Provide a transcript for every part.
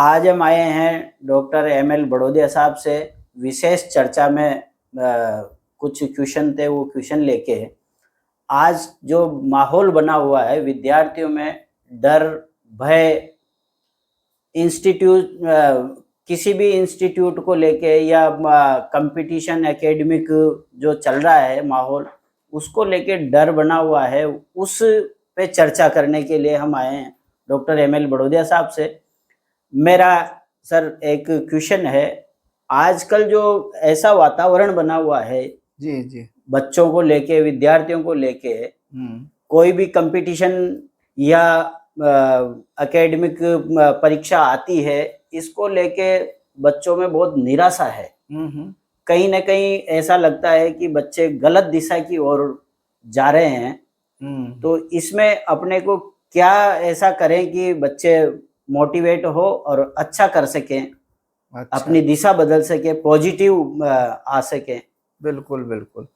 आज हम आए हैं डॉक्टर एमएल बड़ौदिया साहब से विशेष चर्चा में कुछ क्वेश्चन थे, वो क्वेश्चन लेके आज जो माहौल बना हुआ है विद्यार्थियों में डर, भय, इंस्टीट्यूट किसी भी इंस्टीट्यूट को लेके या कंपटीशन एकेडमिक जो चल रहा है माहौल, उसको लेके डर बना हुआ है, उस पे चर्चा करने के लिए हम आए हैं डॉक्टर एमएल बड़ौदिया साहब से। मेरा सर एक क्वेश्चन है, आजकल जो ऐसा वातावरण बना हुआ है जी जी बच्चों को लेके, विद्यार्थियों को लेके, कोई भी कंपटीशन या एकेडमिक परीक्षा आती है, इसको लेके बच्चों में बहुत निराशा है। कहीं ना कहीं ऐसा लगता है कि बच्चे गलत दिशा की ओर जा रहे हैं। तो इसमें अपने को क्या ऐसा करें कि बच्चे मोटिवेट हो और अच्छा कर सकें, अपनी दिशा बदल सके, पॉजिटिव आ सके। बिल्कुल बिल्कुल।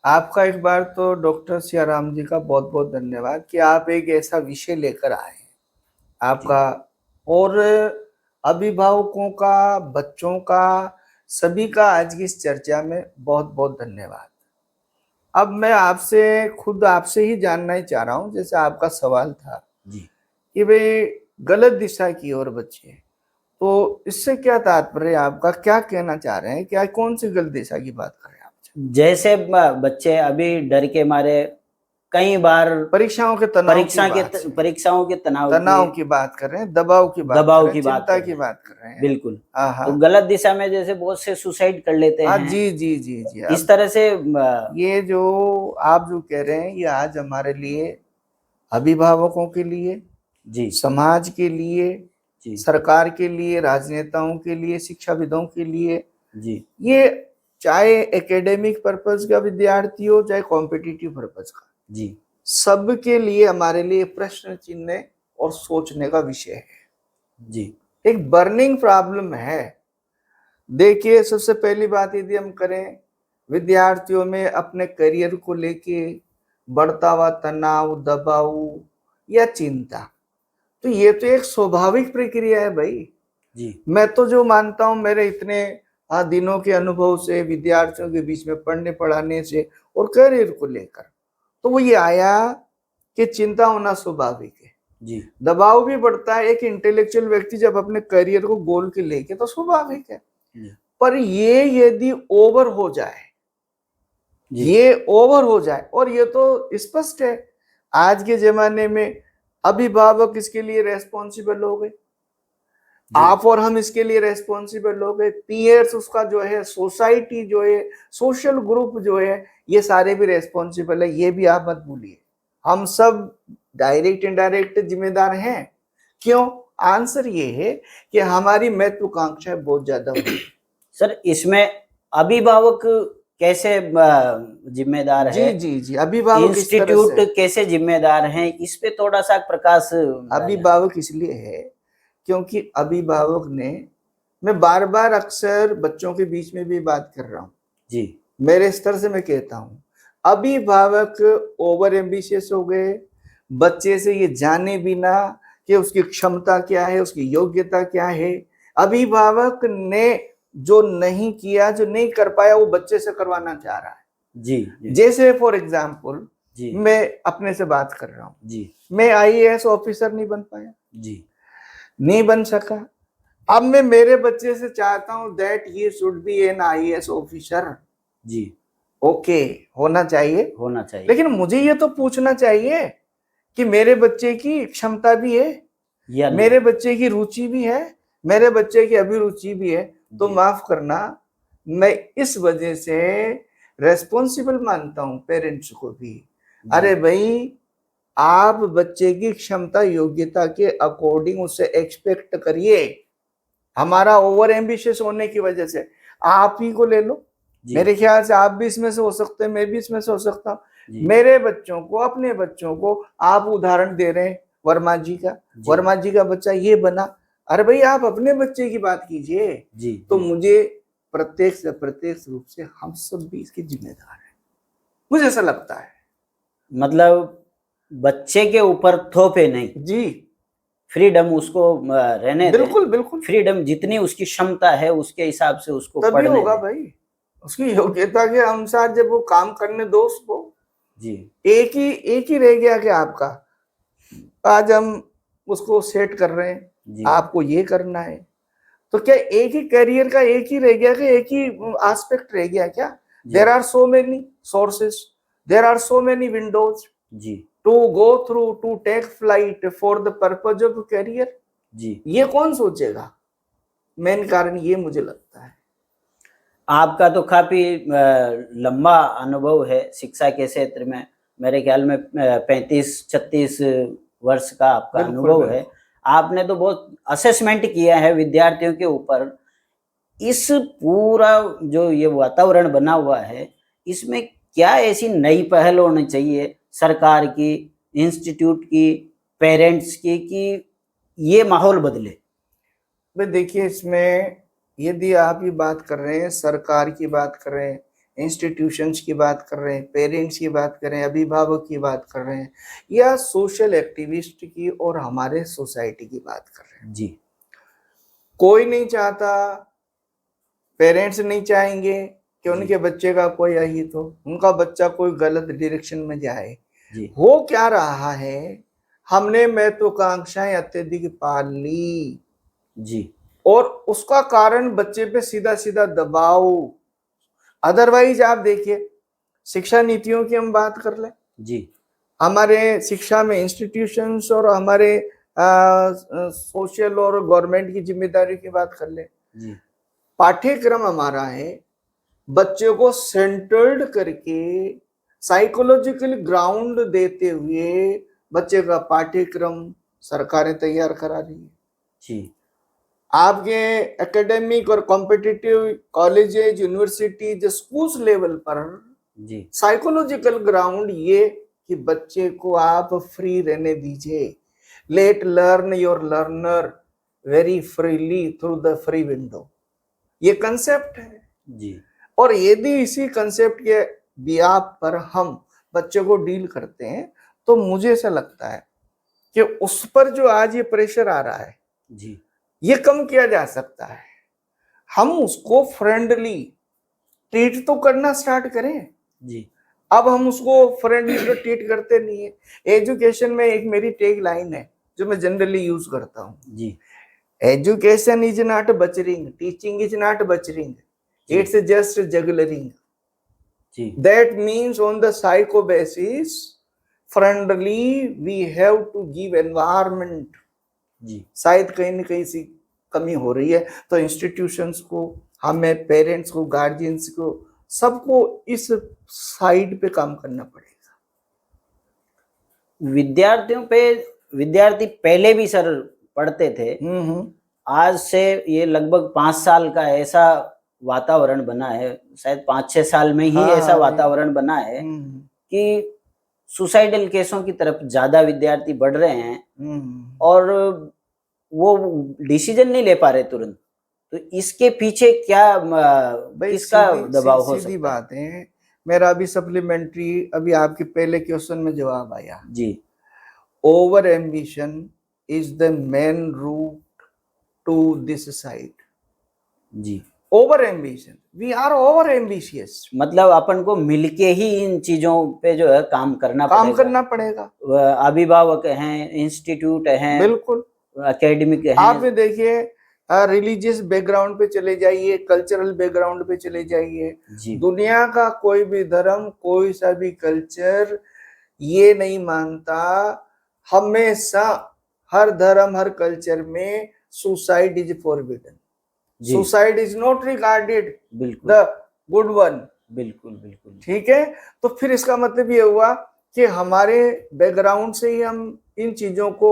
आपका एक बार तो डॉक्टर सियाराम जी का बहुत बहुत धन्यवाद कि आप एक ऐसा विषय लेकर आए हैं। आपका और अभिभावकों का, बच्चों का, सभी का आज की इस चर्चा में बहुत बहुत धन्यवाद। अब मैं आपसे ही जानना ही चाह रहा हूँ, जैसे आपका सवाल था जी कि भाई गलत दिशा की ओर बच्चे, तो इससे क्या तात्पर्य, आपका क्या कहना चाह रहे हैं, क्या कौन सी गलत दिशा की बात कर रहे हैं आप? जैसे बच्चे अभी डर के मारे कई बार परीक्षाओं के तनाव परीक्षाओं के तनाव की बात कर रहे हैं, दबाव की बात कर रहे हैं। बिल्कुल। तो गलत दिशा में जैसे बहुत से सुसाइड कर लेते हैं। जी जी जी जी। इस तरह से ये जो आप जो कह रहे हैं, ये आज हमारे लिए, अभिभावकों के लिए जी, समाज के लिए जी, सरकार के लिए, राजनेताओं के लिए, शिक्षाविदों के लिए जी, ये चाहे एकेडमिक पर्पस का विद्यार्थी हो, चाहे कॉम्पिटिटिव पर्पस का, जी, सबके लिए हमारे लिए प्रश्न चिन्ह और सोचने का विषय है। जी, एक बर्निंग प्रॉब्लम है। देखिए, सबसे पहली बात यदि हम करें, विद्यार्थियों में अपने करियर को लेके बढ़ता हुआ तनाव, दबाव या चिंता, तो ये तो एक स्वाभाविक प्रक्रिया है भाई। जी, मैं तो जो मानता हूं, मेरे इतने दिनों के अनुभव से, विद्यार्थियों के बीच में पढ़ने पढ़ाने से और करियर को लेकर, तो वो ये आया कि चिंता होना स्वाभाविक है। जी, दबाव भी बढ़ता है एक इंटेलेक्चुअल व्यक्ति जब अपने करियर को गोल के लेके, तो स्वाभाविक है। पर ये यदि ओवर हो जाए, और ये तो स्पष्ट है, आज के जमाने में अभिभावक इसके लिए रेस्पॉन्सिबल हो गए, आप और हम इसके लिए रेस्पॉन्सिबल हो गए, पीयर्स उसका जो है, सोसाइटी जो है, सोशल ग्रुप जो है, ये सारे भी रेस्पॉन्सिबल है। ये भी आप मत भूलिए, हम सब डायरेक्ट इनडायरेक्ट जिम्मेदार हैं। क्यों? आंसर ये है कि हमारी महत्वाकांक्षाएं बहुत ज्यादा होती है। सर, इसमें अभिभावक कैसे जिम्मेदार है? जी जी, अभिभावक इंस्टीट्यूट कैसे जिम्मेदार हैं? इस पे थोड़ा सा प्रकाश। अभिभावक इसलिए है क्योंकि अभिभावक ने, मैं बार बार अक्सर बच्चों के बीच में भी बात कर रहा हूँ जी, मेरे स्तर से मैं कहता हूँ, अभिभावक ओवर एम्बिशियस हो गए, बच्चे से ये जाने बिना कि उसकी क्षमता क्या है, उसकी योग्यता क्या है। अभिभावक ने जो नहीं किया, जो नहीं कर पाया, वो बच्चे से करवाना चाह रहा है जी। जैसे फॉर एग्जाम्पल, मैं अपने से बात कर रहा हूँ जी, मैं IAS ऑफिसर नहीं बन पाया जी, नहीं बन सका। अब मैं मेरे बच्चे से चाहता हूं that he should be an IAS officer जी, ओके, होना चाहिए, लेकिन मुझे ये तो पूछना चाहिए कि मेरे बच्चे की क्षमता भी है, मेरे बच्चे की रुचि भी है, मेरे बच्चे की अभिरुचि भी है। तो माफ करना, मैं इस वजह से रेस्पॉन्सिबल मानता हूं पेरेंट्स को भी। अरे भाई, आप बच्चे की क्षमता योग्यता के अकॉर्डिंग उससे एक्सपेक्ट करिए। हमारा ओवर एम्बिशियस होने की वजह से, आप ही को ले लो, मेरे ख्याल से आप भी इसमें से हो सकते हैं, मैं भी इसमें से हो सकता हूँ। मेरे बच्चों को, अपने बच्चों को आप उदाहरण दे रहे हैं वर्मा जी का, वर्मा जी का बच्चा ये बना। अरे भाई, आप अपने बच्चे की बात कीजिए। तो मुझे प्रत्यक्ष अप्रत्यक्ष रूप से हम सब भी इसके जिम्मेदार हैं, मुझे ऐसा लगता है। मतलब बच्चे के ऊपर थोपे नहीं जी, फ्रीडम उसको रहने दें। बिल्कुल बिल्कुल, फ्रीडम जितनी उसकी क्षमता है उसके हिसाब से उसको तभी पढ़ने होगा दें। भाई। उसकी योग्यता के अनुसार जब वो काम करने दो उसको। जी एक ही रह गया कि आपका, आज हम उसको सेट कर रहे हैं, जी आपको ये करना है, तो क्या एक ही करियर का एक ही रह गया कि एक ही एस्पेक्ट रह गया क्या? There are so many sources, there are so many windows जी to go through, to take flight for the purpose of career. जी। ये कौन सोचेगा? मेन कारण ये मुझे लगता है। आपका तो काफी लंबा अनुभव है शिक्षा के क्षेत्र में। मेरे ख्याल में 35-36 वर्ष का आपका बिल्कुल अनुभव बिल्कुल। है। आपने तो बहुत असेसमेंट किया है विद्यार्थियों के ऊपर। इस पूरा जो ये वातावरण बना हुआ है, इसमें क्या ऐसी नई पहल होनी चाहिए सरकार की, इंस्टीट्यूट की, पेरेंट्स की, कि ये माहौल बदले? भाई देखिए, इसमें यदि आप ये बात कर रहे हैं, सरकार की बात कर रहे हैं, इंस्टीट्यूशंस की बात कर रहे हैं, पेरेंट्स की बात कर रहे हैं, अभिभावक की बात कर रहे हैं, या सोशल एक्टिविस्ट की और हमारे सोसाइटी की बात कर रहे हैं, जी कोई नहीं चाहता, पेरेंट्स नहीं चाहेंगे कि उनके बच्चे का कोई अहित हो, उनका बच्चा कोई गलत डायरेक्शन में जाए। जी हो क्या रहा है, हमने महत्वाकांक्षाएं अत्यधिक पाल ली जी और उसका कारण बच्चे पे सीधा सीधा दबाव। अदरवाइज आप देखिए, शिक्षा नीतियों की हम बात कर लें, जी हमारे शिक्षा में इंस्टीट्यूशंस और हमारे सोशल और गवर्नमेंट की जिम्मेदारी की बात कर लें, जी पाठ्यक्रम हमारा है बच्चे को सेंटर्ड करके साइकोलॉजिकल ग्राउंड देते हुए बच्चे का पाठ्यक्रम सरकारें तैयार करा रही है। जी आपके एकेडमिक और competitive colleges, universities, schools level पर जी साइकोलॉजिकल ग्राउंड ये कि बच्चे को आप फ्री रहने दीजिए। Let learn your learner very freely through the free window, ये कंसेप्ट है। जी और यदि इसी कंसेप्ट के बिहाफ पर हम बच्चे को डील करते हैं तो मुझे ऐसा लगता है कि उस पर जो आज ये प्रेशर आ रहा है जी ये कम किया जा सकता है। हम उसको फ्रेंडली ट्रीट तो करना स्टार्ट करें। जी अब हम उसको फ्रेंडली तो ट्रीट करते नहीं है। एजुकेशन में एक मेरी टैग लाइन है जो मैं जनरली यूज करता हूँ, जी education is not bothering, teaching is not bothering, जी इट्स जस्ट जगलरिंग। जी That means on the psycho basis, friendly, we have to give environment। जी शायद कहीं न कहीं सी कमी हो रही है, तो इंस्टीट्यूशंस को, हमें पेरेंट्स को, गार्जियंस को, सबको इस साइड पे काम करना पड़ेगा। विद्यार्थी पहले भी सर पढ़ते थे। आज से ये लगभग 5 साल का ऐसा वातावरण बना है, शायद 5-6 साल में ही ऐसा वातावरण बना है कि सुसाइडल केसों की तरफ ज्यादा विद्यार्थी बढ़ रहे हैं और वो डिसीजन नहीं ले पा रहे तुरंत। तो इसके पीछे क्या किसका दबाव हो सीधी सकता है? बात है। मेरा अभी सप्लीमेंट्री, अभी आपके पहले क्वेश्चन में जवाब आया। जी over ambition is the main root to this side. जी over ambition, we are over ambitious. मतलब अपन को मिलके ही इन चीजों पे जो है काम करना पड़ेगा। अभिभावक हैं, इंस्टीट्यूट हैं, बिल्कुल। एकेडमिक हैं। आप देखिए, रिलीजियस बैकग्राउंड पे चले जाइए, कल्चरल बैकग्राउंड पे चले जाइए, दुनिया का कोई भी धर्म, कोई सा भी कल्चर ये नहीं मानता, हमेशा हर धर्म, हर कल्चर में suicide is forbidden, suicide is not regarded the good one. बिल्कुल बिल्कुल ठीक है। तो फिर इसका मतलब ये हुआ कि हमारे बैकग्राउंड से ही हम इन चीजों को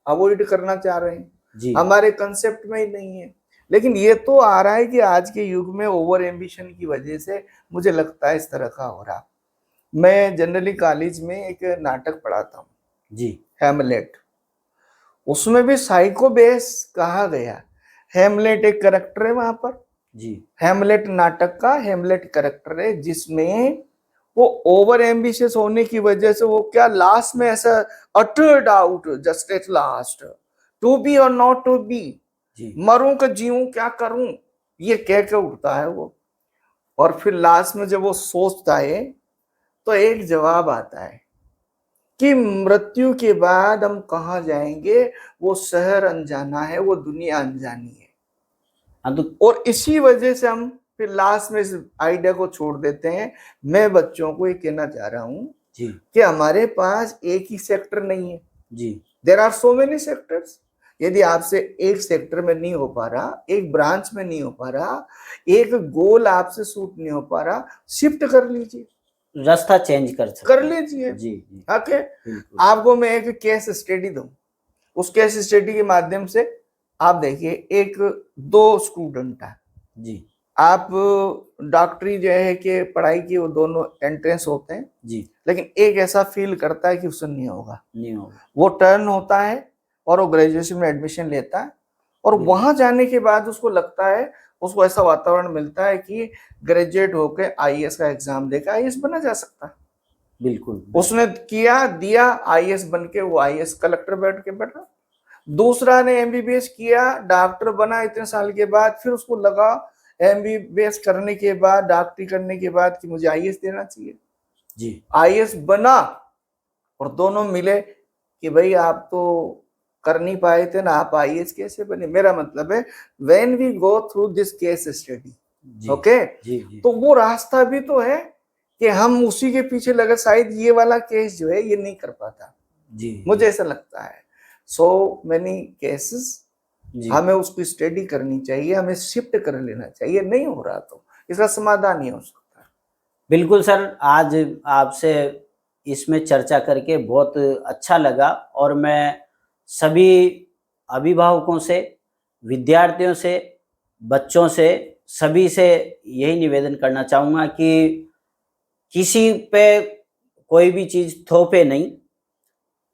अवॉइड करना चाह रहे हैं, हमारे कंसेप्ट में ही नहीं है। लेकिन ये तो आ रहा है कि आज के युग में ओवर एम्बिशन की वजह से मुझे लगता है इस तरह का हो रहा। मैं जनरली कॉलेज में एक नाटक पढ़ाता हूँ जी, हैमलेट। उसमें भी साइको बेस कहा गया। हैमलेट एक कैरेक्टर है वहां पर जी, हैमलेट नाटक का हैमलेट कैरेक्टर है जिसमें वो ओवर एम्बिशियस होने की वजह से वो क्या लास्ट में ऐसा uttered out just at last to be or not to be, जी मरूं कि जीऊं क्या करूं, ये कह के उठता है वो। और फिर लास्ट में जब वो सोचता है तो एक जवाब आता है कि मृत्यु के बाद हम कहाँ जाएंगे, वो शहर अनजाना है, वो दुनिया अनजानी है। हाँ तो और इसी वजह से हम फिर लास्ट में इस आइडिया को छोड़ देते हैं। मैं बच्चों को ये कहना चाह रहा हूं जी कि हमारे पास एक ही सेक्टर नहीं है, जी there are so many sectors. यदि आपसे एक सेक्टर में नहीं हो पा रहा, एक ब्रांच में नहीं हो पा रहा, एक गोल आपसे सूट नहीं हो पा रहा, शिफ्ट कर लीजिए, रास्ता चेंज कर सकते कर हैं। लीजिए। जी जी ओके, बिल्कुल आपको मैं एक केस स्टडी दूं, उस केस स्टडी के माध्यम से आप देखिए, एक दो स्टूडेंट है, जी आप डॉक्टरी जो है कि पढ़ाई की, वो दोनों एंट्रेंस होते हैं, जी लेकिन एक ऐसा फील करता है कि उससे नहीं होगा, नहीं होगा। वो टर्न होता है और वो ग्रेजुएशन में एडमिशन लेता है, और बिल्कुल। वहां जाने के बाद उसको लगता है, उसको ऐसा वातावरण मिलता है कि ग्रेजुएट होकर आईएएस का एग्जाम देकर आईएएस बना जा सकता है। बिल्कुल उसने किया, दिया, आईएएस बन के वो आईएएस कलेक्टर बैठ के बैठा। दूसरा ने एमबीबीएस किया, डॉक्टर बना इतने साल के बाद, फिर उसको लगा एमबीबीएस करने के बाद, डॉक्टरी करने के बाद कि मुझे आईएएस देना चाहिए, जी आईएएस बना, और दोनों मिले कि भाई आप तो कर नहीं पाए थे ना, आप आईएएस कैसे बने। मेरा मतलब है when we go through this case study, जी ओके, जी जी तो वो रास्ता भी तो है कि हम उसी के पीछे लगे, शायद ये वाला केस जो है ये नहीं कर पाता, जी मुझे ऐसा लगता है। सो मेनी केसेस, जी हमें उसकी स्टडी करनी चाहिए, हमें शिफ्ट कर लेना चाहिए, नहीं हो रहा तो इसका समाधान नहीं हो सकता। बिल्कुल सर, आज आपसे इसमें चर्चा करके बहुत अच्छा लगा, और मैं सभी अभिभावकों से, विद्यार्थियों से, बच्चों से, सभी से यही निवेदन करना चाहूँगा कि किसी पे कोई भी चीज़ थोपे नहीं,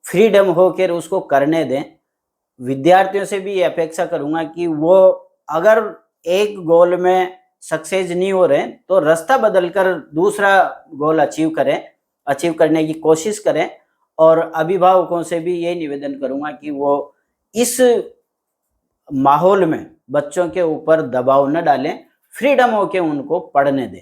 फ्रीडम होकर उसको करने दें। विद्यार्थियों से भी ये अपेक्षा करूँगा कि वो अगर एक गोल में सक्सेस नहीं हो रहे तो रास्ता बदलकर दूसरा गोल अचीव करने की कोशिश करें। और अभिभावकों से भी ये निवेदन करूँगा कि वो इस माहौल में बच्चों के ऊपर दबाव न डालें, फ्रीडम होके उनको पढ़ने दें।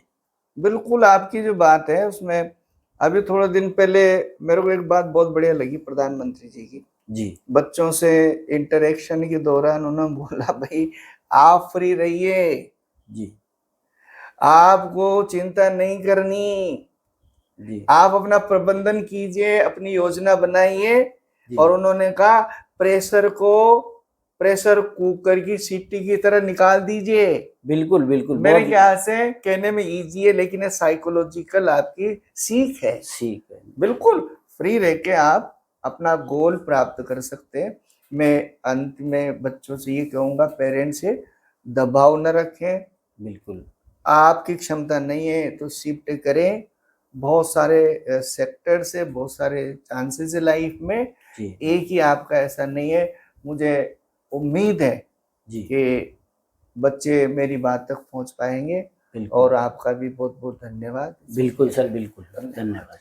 बिल्कुल, आपकी जो बात है उसमें अभी थोड़े दिन पहले मेरे को एक बात बहुत बढ़िया लगी प्रधानमंत्री जी की। जी बच्चों से इंटरेक्शन के दौरान उन्होंने बोला, भाई आप फ्री रहिए, जी आपको चिंता नहीं करनी, जी आप अपना प्रबंधन कीजिए, अपनी योजना बनाइए। जी और उन्होंने कहा प्रेशर को प्रेशर कुकर की सीटी की तरह निकाल दीजिए। बिल्कुल बिल्कुल, मेरे बहुत ख्याल से कहने में इजी है, लेकिन ये साइकोलॉजिकल आपकी सीख है। सीख है। बिल्कुल फ्री रह के आप अपना गोल प्राप्त कर सकते हैं। मैं अंत में बच्चों से ये कहूंगा, पेरेंट्स से दबाव न रखें, बिल्कुल आपकी क्षमता नहीं है तो शिफ्ट करें। बहुत सारे सेक्टर से बहुत सारे चांसेस है लाइफ में, जी एक ही आपका ऐसा नहीं है। मुझे उम्मीद है जी कि बच्चे मेरी बात तक पहुंच पाएंगे, बिल्कुल और आपका भी बहुत बहुत धन्यवाद। बिल्कुल सर, बिल्कुल धन्यवाद।